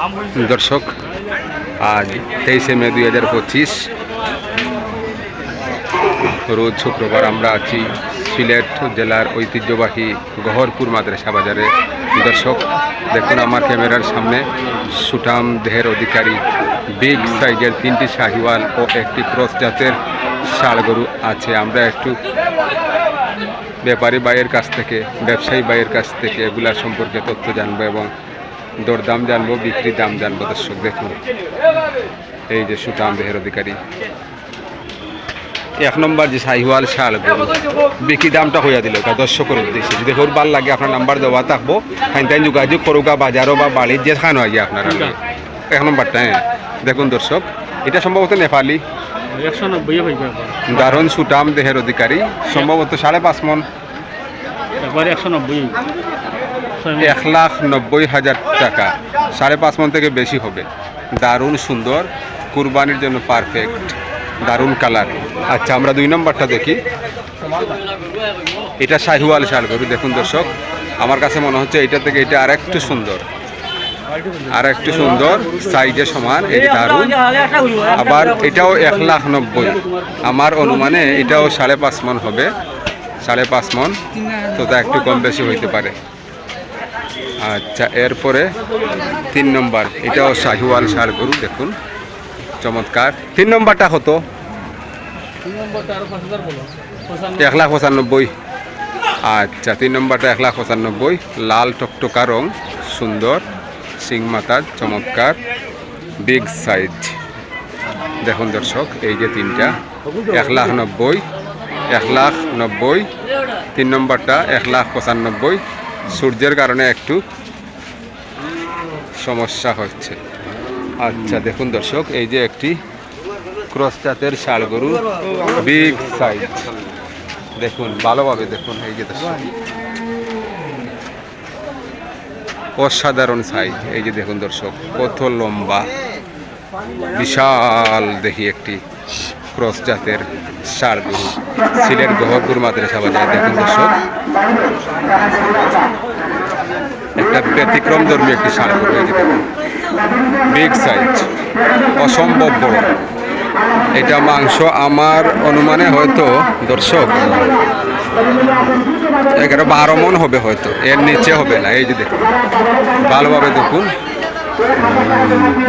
দর্শক, আজ 23শে মে 2025 রোজ শুক্রবার। আমরা আছি সিলেট জেলার ঐতিহ্যবাহী গহরপুর মাদ্রাসা বাজারে। দর্শক দেখুন, আমার ক্যামেরার সামনে সুঠাম দেহের অধিকারী বিগ সাইজের 3টি শাহিওয়াল ও একটি ক্রস জাতের ষাঁড় গরু আছে। আমরা একটু ব্যাপারী ভাইয়ের কাছ থেকে, ব্যবসায়ী ভাইয়ের কাছ থেকে এগুলার সম্পর্কে তথ্য জানবো এবং দরদাম জানবো, বিক্রি দাম জানবো। দর্শক দেখুন, এই যে সুঠাম দেহের অধিকারী 1 নম্বর যে শাহিওয়াল ষাঁড় গরু, বিক্রি দামটা হইয়া দিল দর্শকের উদ্দেশ্যে। যদি ওর ভাল লাগে আপনার নাম্বার দেওয়া থাকবো, খাইনটাই যোগাযোগ করুকা বাজারও বা বাড়ির যে খান হয় আপনার 1 নম্বরটা। হ্যাঁ দেখুন দর্শক, এটা সম্ভবত নেপালি, 190 দারুণ সুঠাম দেহের অধিকারী, সম্ভবত 5.5 মন, 1,90,000 টাকা, 5.5 মন থেকে বেশি হবে। দারুণ সুন্দর, কুরবানির জন্য পারফেক্ট, দারুণ কালার। আচ্ছা, আমরা 2 নম্বরটা দেখি। এটা শাহিওয়াল ষাঁড় গরু। দেখুন দর্শক, আমার কাছে মনে হচ্ছে এটা থেকে এটা আর একটু সুন্দর, সাইজে সমান। এই দারুণ। আবার এটাও 1,90,000, আমার অনুমানে এটাও 5.5 মন হবে, 5.5 মন, তো তা একটু কম বেশি হইতে পারে। আচ্ছা, এরপরে 3 নম্বর, এটাও শাহিওয়াল ষাঁড় গরু। দেখুন চমৎকার। 3 নম্বরটা হতো 1,95,000। আচ্ছা, 3 নম্বরটা 1,95,000, লাল টকটকা রং, সুন্দর সিং মাথা, চমৎকার বিগ সাইজ। দেখুন দর্শক, এই যে 3টা 1,90,000, 3 নম্বরটা 1,95,000। সূর্যের কারণে একটু সমস্যা হচ্ছে। আচ্ছা দেখুন দর্শক, এই যে একটি ক্রস জাতের ষাঁড় গরু, বিগ সাইজ। দেখুন ভালোভাবে দেখুন, এই যে দর্শক অসাধারণ সাইজ। এই যে দেখুন দর্শক, কত লম্বা, বিশাল দেখি একটি ক্রস জাতের ষাঁড় গরু, সিলেট গহরপুর মাদ্রাসা বাজার। দেখুন দর্শক, একটা ব্যতিক্রম ধর্মী একটি ষাঁড় গরু। এই যে দেখুন, বিগ সাইজ, অসম্ভব বড়। এটা মাংস আমার অনুমানে হয়তো দর্শক 11-12 মন হবে, হয়তো এর নিচে হবে না। এই যে দেখুন, ভালোভাবে দেখুন।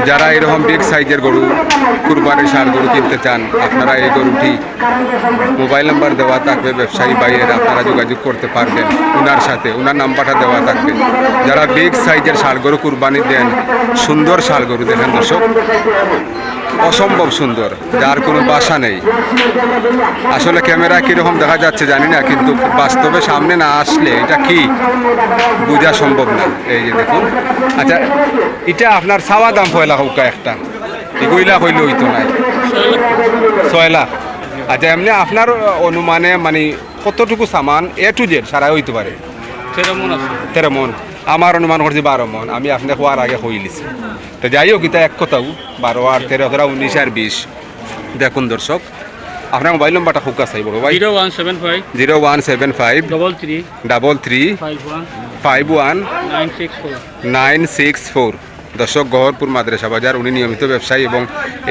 যারা এরকম বিগ সাইজের গরু, কুরবানির ষাঁড় গরু কিনতে চান, আপনারা এই গরুটি, মোবাইল নাম্বার দেওয়া থাকবে ব্যবসায়ী ভাইয়ের, আপনারা যোগাযোগ করতে পারবেন ওনার সাথে, ওনার নাম্বারটা দেওয়া থাকবে। যারা বিগ সাইজের ষাঁড় গরু কুরবানি দেন, সুন্দর ষাঁড় গরু দেখেন দর্শক, অসম্ভব সুন্দর, যার কোনো বাসা নেই। আসলে ক্যামেরা কীরকম দেখা যাচ্ছে জানি না, কিন্তু বাস্তবে সামনে না আসলে এটা কি বোঝা সম্ভব না। এই যে দেখুন। আচ্ছা, এটা আপনার চাওয়া দাম পয়লা হোক একটা, এগুলা হইলে হইতো নাই 6 লাখ। আচ্ছা, এমনি আপনার অনুমানে মানে কতটুকু সামান A to Z সারা হইতে পারে? 13 মন। আমার অনুমান করছি 12 মন। আমি আপনাকে হওয়ার আগে হইলিছি, তো যাই হোক, এটা এক কথাও 12 আর 13 ধরা 19 আর 20। দেখুন দর্শক, আপনার মোবাইল নাম্বারটা খুব কাছে বলো ভাই। 0175 33 51 964। দর্শক, গহরপুর মাদ্রাসা বাজার। উনি নিয়মিত ব্যবসায়ী এবং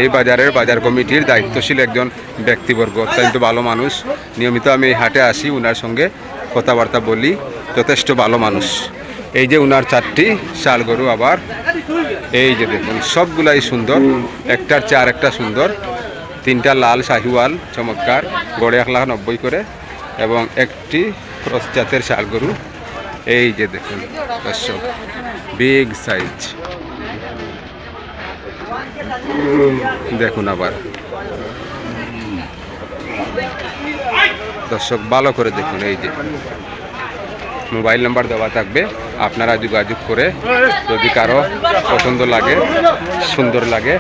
এই বাজারের বাজার কমিটির দায়িত্বশীল একজন ব্যক্তিবর্গ, অত্যন্ত ভালো মানুষ। নিয়মিত আমি এই হাটে আসি, ওনার সঙ্গে কথাবার্তা বলি, যথেষ্ট ভালো মানুষ। এই যে ওনার 4টি ষাঁড় গরু, আবার এই যে দেখুন সবগুলাই সুন্দর, একটার চেয়ে আরেকটা সুন্দর। 3টা লাল শাহিওয়াল চমৎকার, গড়ে 1,90,000 করে, এবং একটি ক্রস জাতের ষাঁড় গরু। এই যে দেখুন দর্শক, বিগ সাইজ। দেখুন আবার দর্শক, ভালো করে দেখুন। এই যে মোবাইল নাম্বার দেওয়া থাকবে, আপনারা যোগাযোগ করে যদি কারো পছন্দ লাগে, সুন্দর লাগে,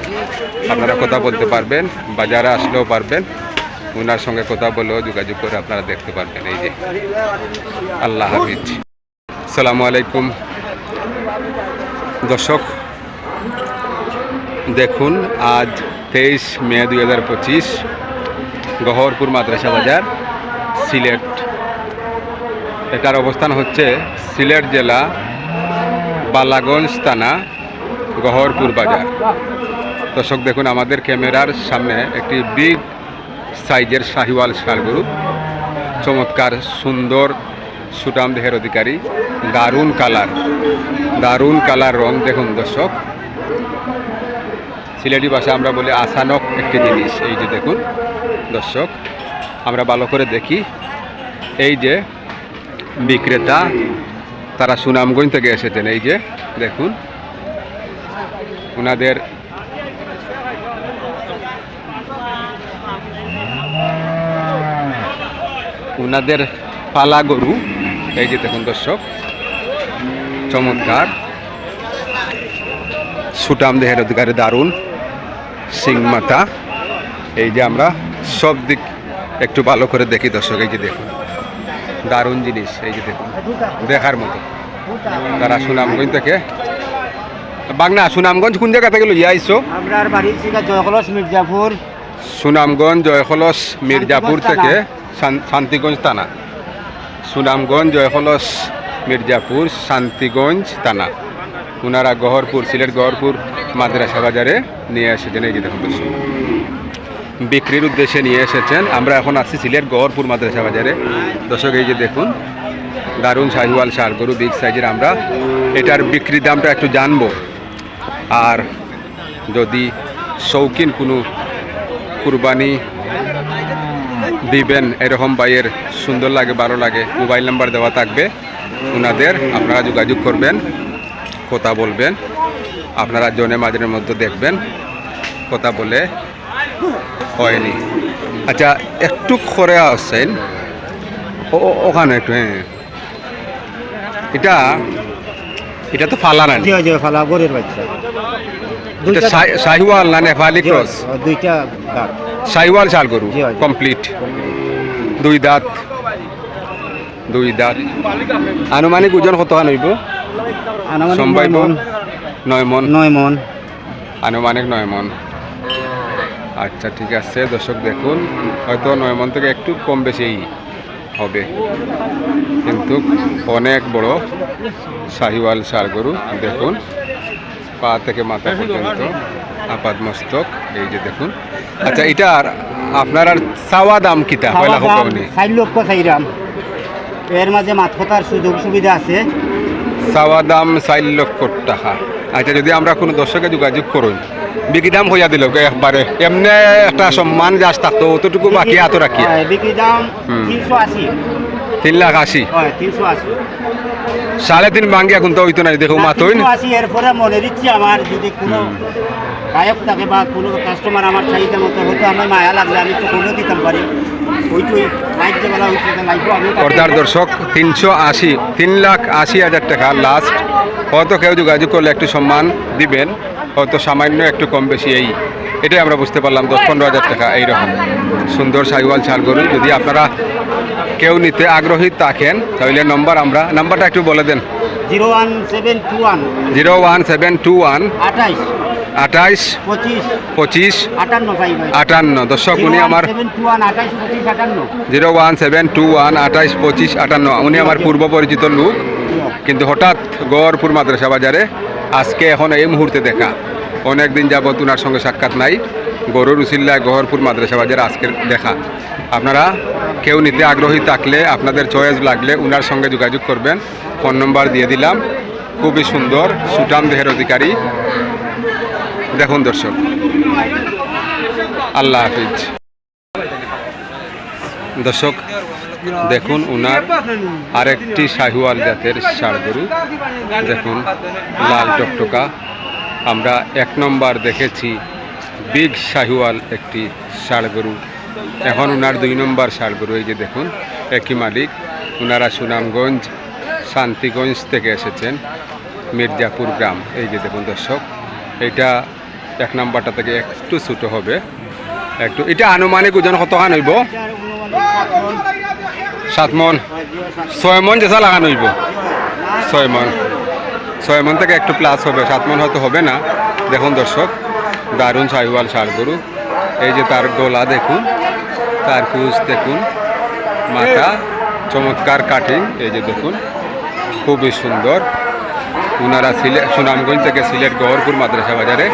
আপনারা কথা বলতে পারবেন, বাজারে আসলেও পারবেন, ওনার সঙ্গে কথা বলেও যোগাযোগ করে আপনারা দেখতে পারবেন। এই যে, আল্লাহ হাফিজ, আসসালামু আলাইকুম। দর্শক দেখুন, আজ 23 মে 2025, গহরপুর মাদ্রাসা বাজার, সিলেট। এটার অবস্থান হচ্ছে সিলেট জেলা বালাগঞ্জ থানা গহরপুর বাজার। দর্শক দেখুন আমাদের ক্যামেরার সামনে একটি বিগ সাইজের শাহিওয়াল ষাঁড় গরু, চমৎকার সুন্দর সুটাম দেহের অধিকারী, দারুণ কালার রং। দেখুন দর্শক, সিলেটি ভাষা আমরা বলি আসানক একটি জিনিস। এই যে দেখুন দর্শক, আমরা ভালো করে দেখি, এই যে বিক্রেতা তারা সুনামগঞ্জ থেকে এসেছেন। এই যে দেখুন উনাদের পালা গরু। এই যে দেখুন দর্শক, চমৎকার সুটাম দেহের অধিকারী, দারুণ সিং মাথা। এই যে আমরা সব দিক একটু ভালো করে দেখি দর্শক। এই যে দেখুন দারুণ জিনিস, এই যে দেখুন দেখার মতো। তারা সুনামগঞ্জ থেকে, বাংলা সুনামগঞ্জ কোন জায়গা থেকে লইয়া আইছো? আপনার বাড়ি জয়কলস মির্জাপুর। সুনামগঞ্জ জয়কলস মির্জাপুর থেকে শান্তিগঞ্জ থানা। সুনামগঞ্জ জয়কলস মির্জাপুর শান্তিগঞ্জ থানা। ওনারা গহরপুর, সিলেট গহরপুর মাদ্রাসা বাজারে নিয়ে এসেছেন। এই যে দেখুন দর্শক, বিক্রির উদ্দেশ্যে নিয়ে এসেছেন। আমরা এখন আসছি সিলেট গহরপুর মাদ্রাসা বাজারে। দর্শক এই যে দেখুন দারুণ শাহিওয়াল ষাঁড় গরু, বিগ সাইজের। আমরা এটার বিক্রির দামটা একটু জানবো। আর যদি শৌখিন কোনো কুরবানি দিবেন এরকম বাইয়ের সুন্দর লাগে, ভালো লাগে, মোবাইল নাম্বার দেওয়া থাকবে ওনাদের। আপনারা যোগাযোগ করবেন, কথা বলবেন। আপনারা জনে মাঝের মধ্যে দেখবেন কথা বলে হয়নি। আচ্ছা একটু করে আসছেন ওখানে একটু। হ্যাঁ, এটা তো ফালা না, ফালা গরের বাচ্চা। শাহিওয়াল না নেপালি ক্রস? দুইটা শাহিওয়াল ষাঁড় গরু কমপ্লিট, দুই দাঁত। আনুমানিক ওজন কতখান হইব? সম্ভাব্য 9 মন। আনুমানিক 9 মন। আচ্ছা ঠিক আছে দর্শক, দেখুন হয়তো 9 মন থেকে একটু কম বেশি হবে, কিন্তু অনেক বড় শাহিওয়াল ষাঁড় গরু। দেখুন পা থেকে মাথা পর্যন্ত আপাত মস্তক। এই যে দেখুন। আচ্ছা এটার আপনার আর চাওয়া দাম কিতা? পয়লা হোকনি 4 লক্ষ চাইরাম। এর মাঝে মাথতার সুযোগ সুবিধা আছে। চাওয়া দাম 4 লক্ষ টাকা। আচ্ছা যদি আমরা কোনো দর্শকে যোগাযোগ করুন, বিক্রি দাম হইয়া দিল একবারে, এমনি একটা সম্মান যাস থাকতো অতটুকু বাকি এত রাখি? বিক্রি দাম 380। 3,80,000? 380। 3.5 ভাঙ্গি এখন তো হইতো না। দেখো মাতই 380। এরপরে মনে দিচ্ছি আমার যদি কোনো গায়ক থাকে বা কোনো কাস্টমার আমার চাহিদা মতো হতো, আমার মায়া লাগলে আমি একটু কমেও দিতাম পারি। ওইটুই লাইফ যে বলা হয়েছে লাইফও আমি পর্দার দর্শক 380, 3,80,000 টাকা লাস্ট। হয়তো কেউ যোগাযোগ করলে একটু সম্মান দিবেন, হয়তো সামান্য একটু কম বেশি। এটাই আমরা বুঝতে পারলাম। 10-15,000 টাকা এইরকম সুন্দর শাহিওয়াল ষাঁড় গরু। যদি আপনারা কেউ নিতে আগ্রহী থাকেন তাহলে নাম্বারটা একটু বলে দেন। 01721 28 25 58। দর্শক উনি আমার 01721 28 25 58। উনি আমার পূর্ব পরিচিত লোক, কিন্তু হঠাৎ গহরপুর মাদ্রাসা বাজারে আজকে এখন এই মুহূর্তে দেখা। অনেক দিন যাবত ওনার সঙ্গে সাক্ষাৎ নাই। গরুর উসিল্লায় গহরপুর মাদ্রাসা বাজারে আজকের দেখা। আপনারা কেউ নিতে আগ্রহী থাকলে, আপনাদের চয়েস লাগলে ওনার সঙ্গে যোগাযোগ করবেন। ফোন নম্বর দিয়ে দিলাম। খুবই সুন্দর সুটাম দেহের অধিকারী। দেখুন দর্শক, আল্লাহ হাফিজ। দর্শক দেখুন ওনার আরেকটি শাহিওয়াল জাতের ষাঁড় গরু। দেখুন লাল টকটকা। আমরা 1 নম্বর দেখেছি বিগ শাহিওয়াল একটি ষাঁড় গরু। এখন ওনার 2 নম্বর ষাঁড় গরু। এই যে দেখুন একই মালিক। ওনারা সুনামগঞ্জ শান্তিগঞ্জ থেকে এসেছেন, মির্জাপুর গ্রাম। এই যে দেখুন দর্শক, এটা 1 নম্বরটা থেকে একটু ছোটো হবে একটু। এটা আনুমানিক ওজন কতখান হইব? 7 মন 6 মন যেসা লাগানো হইব। 6 মন থেকে একটু প্লাস হবে, 7 মন হয়তো হবে না। দেখুন দর্শক দারুণ শাহিওয়াল ষাঁড় গরু। এই যে তার গলা দেখুন, তার কুচ দেখুন, মাথা, চমৎকার কাটিং। এই যে দেখুন খুবই সুন্দর ওনারা সিলেট সুনামগঞ্জ থেকে সিলেট গহরপুর মাদ্রাসা বাজারে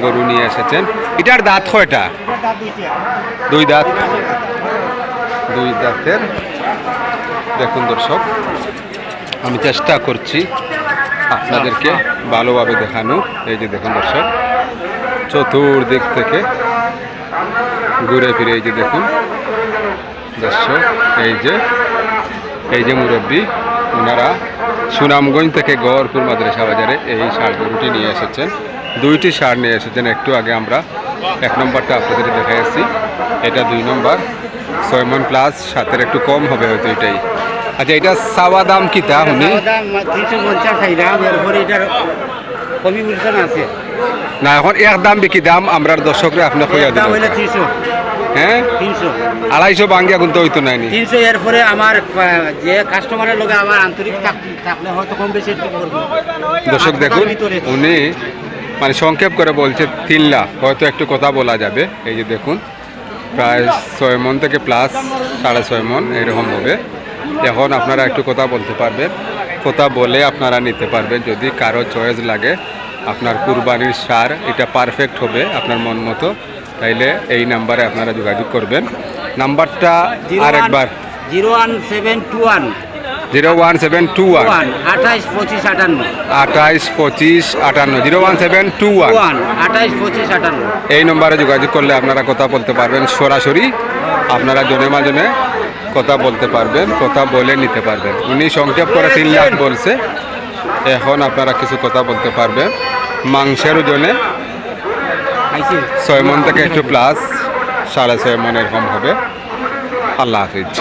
গরু নিয়ে এসেছেন। এটার দাঁত কয়টা? দুই দাঁত। দুই দাঁতের। দেখুন দর্শক, আমি চেষ্টা করছি আপনাদেরকে ভালোভাবে দেখানো। এই যে দেখুন দর্শক, চতুর্দিক থেকে ঘুরে ফিরে এই যে দেখুন দর্শক, এই যে মুরব্বী ওনারা সুনামগঞ্জ থেকে গহরপুর মাদ্রাসা বাজারে এই ষাঁড় গরুটি নিয়ে এসেছেন। দুইটি ষাঁড় নিয়ে এসেছেন। একটু আগে আমরা 1 নম্বরটা আপনাদের দেখাইছি, এটা 2 নম্বর। 6 মণ প্লাস, সাথের একটু কম হবে হয়তো এটাই। আচ্ছা, এটা চাওয়া দাম কি তা উনি? 350 চাইলাম, এরপরে এটার কমি বুঝছেন আছে না, এখন এক দাম বিকি দাম আমরা দর্শকরা আপনি কইয়া দাম হইলে দিবেন। 300। হ্যাঁ, 300 250 ভাঙ্গিয়া কিন্তু হইতো নাইনি। 300। এরপরে আমার যে কাস্টমারের লগে আমার আন্তরিক থাকলে হয়তো কম বেশি একটু করবো। দর্শক দেখুন, উনি মানে সংক্ষেপ করে বলছে 3 লাখ, হয়তো একটু কথা বলা যাবে। এই যে দেখুন, প্রায় 6 মণ থেকে প্লাস 6.5 মণ এরকম হবে। এখন আপনারা একটু কথা বলতে পারবেন, কথা বলে আপনারা নিতে পারবেন। যদি কারো চয়েস লাগে আপনার কুরবানির ষাঁড়, এটা পারফেক্ট হবে আপনার মন মতো, তাইলে এই নাম্বারে আপনারা যোগাযোগ করবেন। নাম্বারটা আরেকবার 01721 01721 28 25 58 28 25 58 01721 28 25 58। এই নম্বরে যোগাযোগ করলে আপনারা কথা বলতে পারবেন। সরাসরি আপনারা জনে মাজনে কথা বলতে পারবেন, কথা বলে নিতে পারবেন। উনি সংক্ষেপ করে 3 লাখ বলছে, এখন আপনারা কিছু কথা বলতে পারবেন। মাংসের ওজনে 6 মণ থেকে একটু প্লাস 6.5 মণ এরকম হবে। আল্লাহ হাফিজ।